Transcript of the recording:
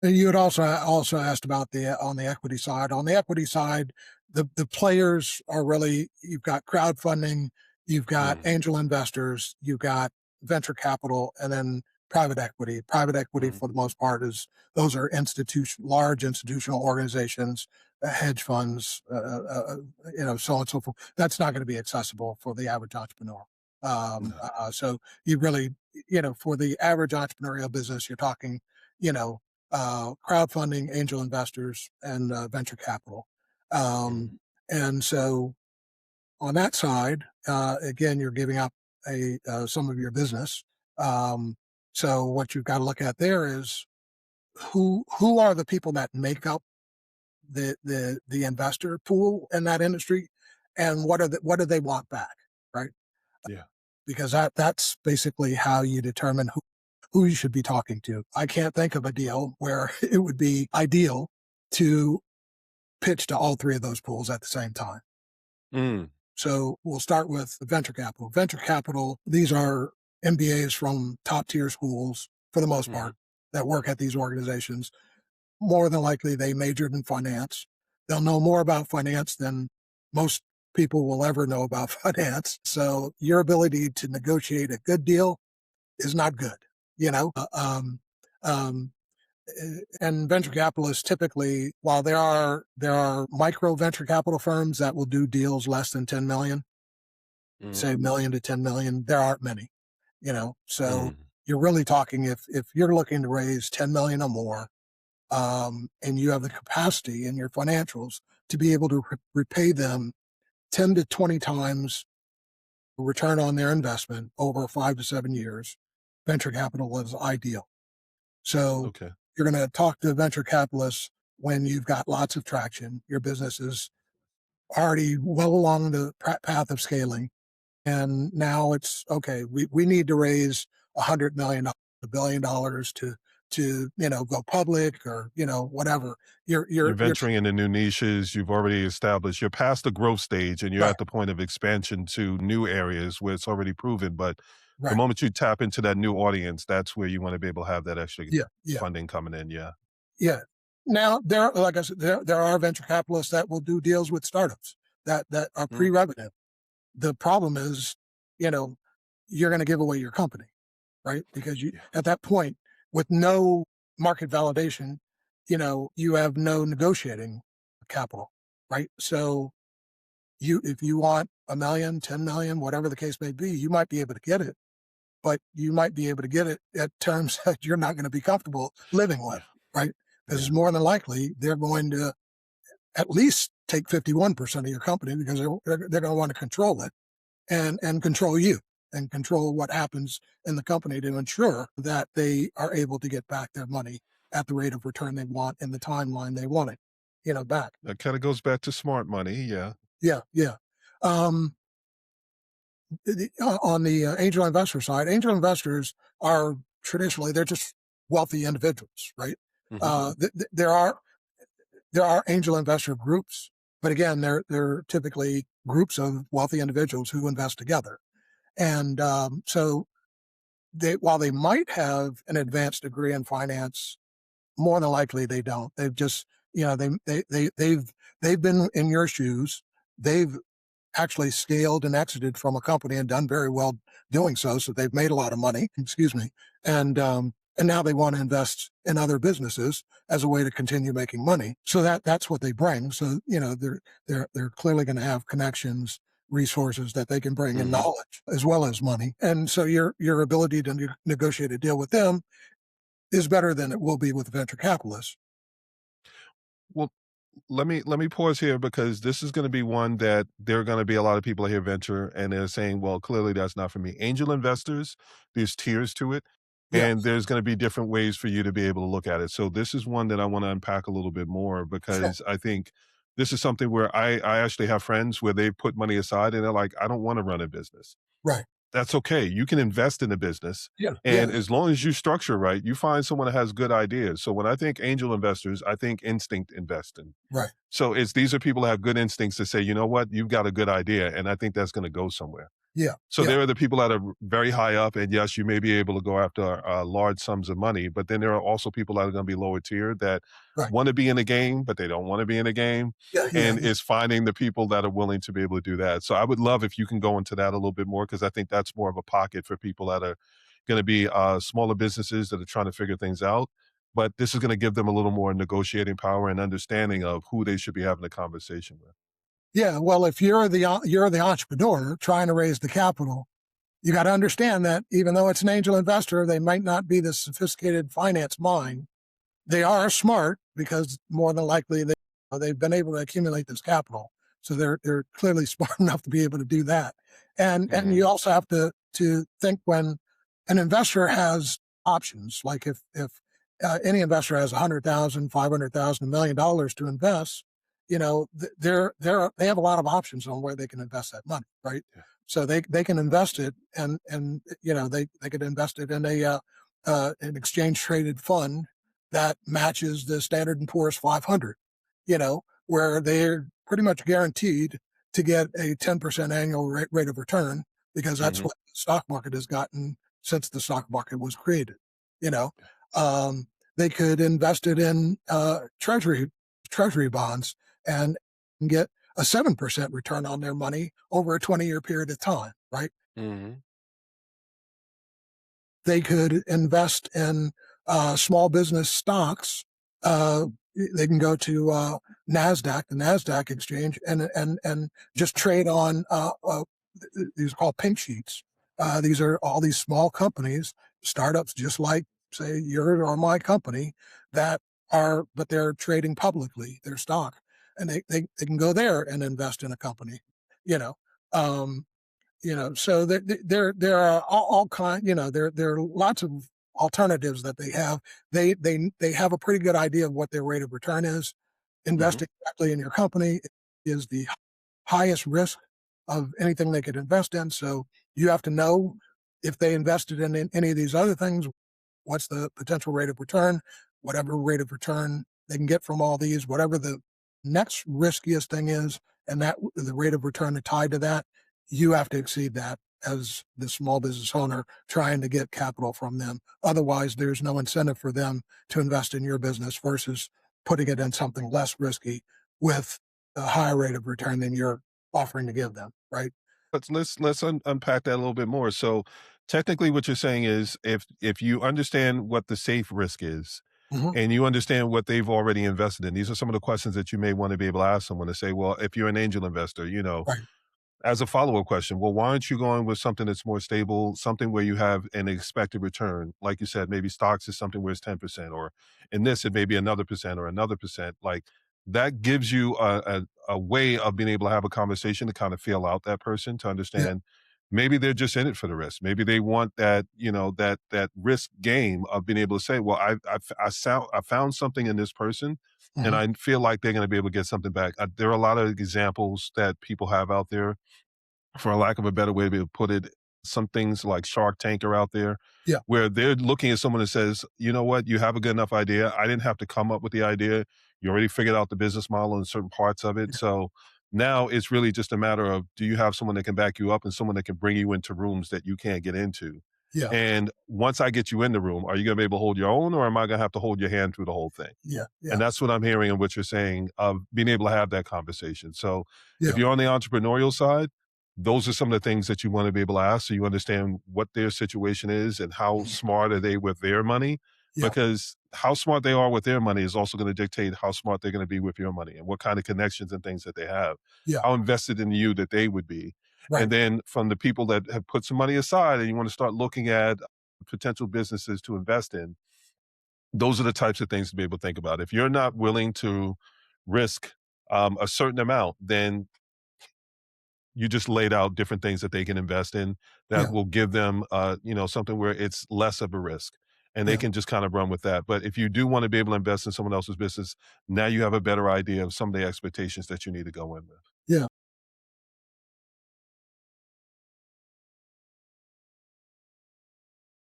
And you had also asked about the on the equity side. On the equity side, the players are really, you've got crowdfunding, you've got Mm, angel investors, you've got venture capital, and then private equity. Private equity, mm, for the most part, is those are large institutional organizations, hedge funds, so on and so forth. That's not going to be accessible for the average entrepreneur. no, So you really, for the average entrepreneurial business, you're talking, you know, crowdfunding, angel investors, and venture capital. mm, Um, and so on that side, again, you're giving up a some of your business. Um, so what you've got to look at there is who are the people that make up the investor pool in that industry, and what do they want back, right? yeah, Because that's basically how you determine who you should be talking to. I can't think of a deal where it would be ideal to pitch to all three of those pools at the same time. mm, So we'll start with the venture capital. Venture capital, these are MBAs from top tier schools for the most mhm, part that work at these organizations. More than likely, they majored in finance. They'll know more about finance than most people will ever know about finance. So your ability to negotiate a good deal is not good, you know? Um, and venture capitalists typically, while there are micro venture capital firms that will do deals less than 10 million, mm, say million to 10 million, there aren't many, so mm, you're really talking, if you're looking to raise 10 million or more, and you have the capacity in your financials to be able to repay them 10 to 20 times return on their investment over 5 to 7 years, venture capital is ideal. So okay, you're going to talk to venture capitalists when you've got lots of traction. Your business is already well along the path of scaling. And now it's okay. We need to raise $100 million, $1 billion to go public, or whatever. you're You're venturing into new niches, you've already established you're past the growth stage, and you're right, at the point of expansion to new areas where it's already proven, but the right. moment you tap into that new audience, that's where you wanna be able to have that extra Yeah, yeah, funding coming in, yeah. yeah. Now like I said, there are venture capitalists that will do deals with startups that are Mm, pre-revenue. The problem is, you know, you're going to give away your company, right? Because you, yeah, at that point, with no market validation, you have no negotiating capital, right? So if you want a million, 10 million, whatever the case may be, you might be able to get it, but you might be able to get it at terms that you're not going to be comfortable living with, yeah, right? Because yeah, more than likely they're going to at least take 51% of your company, because they're going to want to control it, and control you, and control what happens in the company to ensure that they are able to get back their money at the rate of return they want in the timeline they want it, back. that kinda goes back to smart money, yeah. Yeah, yeah. Um, on the angel investor side, angel investors are traditionally, they're just wealthy individuals, right? Mhm, There are angel investor groups, but again, they're typically groups of wealthy individuals who invest together. And so while they might have an advanced degree in finance, more than likely they don't. They've just, they've been in your shoes. They've actually scaled and exited from a company and done very well doing so. So they've made a lot of money. Excuse me, and now they want to invest in other businesses as a way to continue making money. So that's what they bring. So they're clearly going to have connections, resources that they can bring, and mhm. knowledge as well as money. And so your ability to negotiate a deal with them is better than it will be with venture capitalists. Well, let me pause here because this is gonna be one that there are gonna be a lot of people here venture, and they're saying, "Well, clearly that's not for me." Angel investors, there's tiers to it, and Yes, there's gonna be different ways for you to be able to look at it. So this is one that I wanna unpack a little bit more sure, because I think this is something where I actually have friends where they put money aside and they're like, "I don't wanna run a business." right, That's okay. You can invest in a business, yeah, yeah, and as long as you structure right, you find someone that has good ideas. So when I think angel investors, I think instinct investing. right. So these are people that have good instincts to say, you know what, you've got a good idea, and I think that's going to go somewhere. Yeah. So Yeah. there are the people that are very high up, and yes, you may be able to go after large sums of money, but then there are also people that are going to be lower tier that Right. want to be in the game, but they don't want to be in the game, Yeah. Yeah. and Yeah. is finding the people that are willing to be able to do that. So I would love if you can go into that a little bit more because I think that's more of a pocket for people that are going to be smaller businesses that are trying to figure things out. But this is going to give them a little more negotiating power and understanding of who they should be having a conversation with. Yeah. Well, if you're the entrepreneur trying to raise the capital, you got to understand that even though it's an angel investor, they might not be the sophisticated finance mind. They are smart because more than likely they've been able to accumulate this capital. So they're clearly smart enough to be able to do that. And Mhm, you also have to think when an investor has options, like if any investor has 100,000, 500,000, $1 million to invest, they have a lot of options on where they can invest that money, right? yeah, So they can invest it, and they could invest it in an exchange traded fund that matches the Standard and Poor's 500, where they're pretty much guaranteed to get a 10% annual rate of return because that's mhm, what the stock market has gotten since the stock market was created. You know, um, they could invest it in treasury bonds and get a 7% return on their money over a 20-year period of time, right? mhm, They could invest in small business stocks. Uh, they can go to Nasdaq, the Nasdaq exchange, and just trade on these are called pink sheets. These are all these small companies, startups, just like say your or my company, that but they're trading publicly their stock, and they can go there and invest in a company. You know, um, so there are all kind, there are lots of alternatives that they have. They have a pretty good idea of what their rate of return is. mhm. Investing directly in your company is the highest risk of anything they could invest in. So you have to know if they invested in any of these other things, what's the potential rate of return, whatever rate of return they can get from all these, whatever the next riskiest thing is, and that the rate of return tied to that, you have to exceed that as the small business owner trying to get capital from them. Otherwise, there's no incentive for them to invest in your business versus putting it in something less risky with a higher rate of return than you're offering to give them, right? Let's unpack that a little bit more. So, technically, what you're saying is, if you understand what the safe risk is, Hmm. and you understand what they've already invested in, these are some of the questions that you may want to be able to ask someone to say, well, if you're an angel investor, Right. as a follow-up question, well, why aren't you going with something that's more stable, something where you have an expected return? Like you said, maybe stocks is something where it's 10%, or in this, it may be another percent or another percent. Like that gives you a way of being able to have a conversation to kind of feel out that person to Yeah. understand maybe they're just in it for the risk. Maybe they want that, that risk game of being able to say, well, I found something in this person and Hmm. I feel like they're going to be able to get something back. There are a lot of examples that people have out there, for a lack of a better way to put it, some things like Shark Tank are out there Yeah. where they're looking at someone that says, you know what, you have a good enough idea. I didn't have to come up with the idea. You already figured out the business model and certain parts of it. Yeah. So now it's really just a matter of, do you have someone that can back you up and someone that can bring you into rooms that you can't get into? Yeah. And once I get you in the room, are you going to be able to hold your own, or am I going to have to hold your hand through the whole thing? Yeah. And Yeah. that's what I'm hearing and what you're saying of being able to have that conversation. So if Yeah. you're on the entrepreneurial side, those are some of the things that you want to be able to ask so you understand what their situation is and how Mhm. smart are they with their money. Yeah. Because how smart they are with their money is also going to dictate how smart they're going to be with your money and what kind of connections and things that they have, Yeah. how invested in you that they would be. And Right. then from the people that have put some money aside and you want to start looking at potential businesses to invest in, those are the types of things to be able to think about. If you're not willing to risk a certain amount, then you just laid out different things that they can invest in that Yeah. will give them, something where it's less of a risk and they Yeah. can just kind of run with that. But if you do want to be able to invest in someone else's business, now you have a better idea of some of the expectations that you need to go in with. Yeah.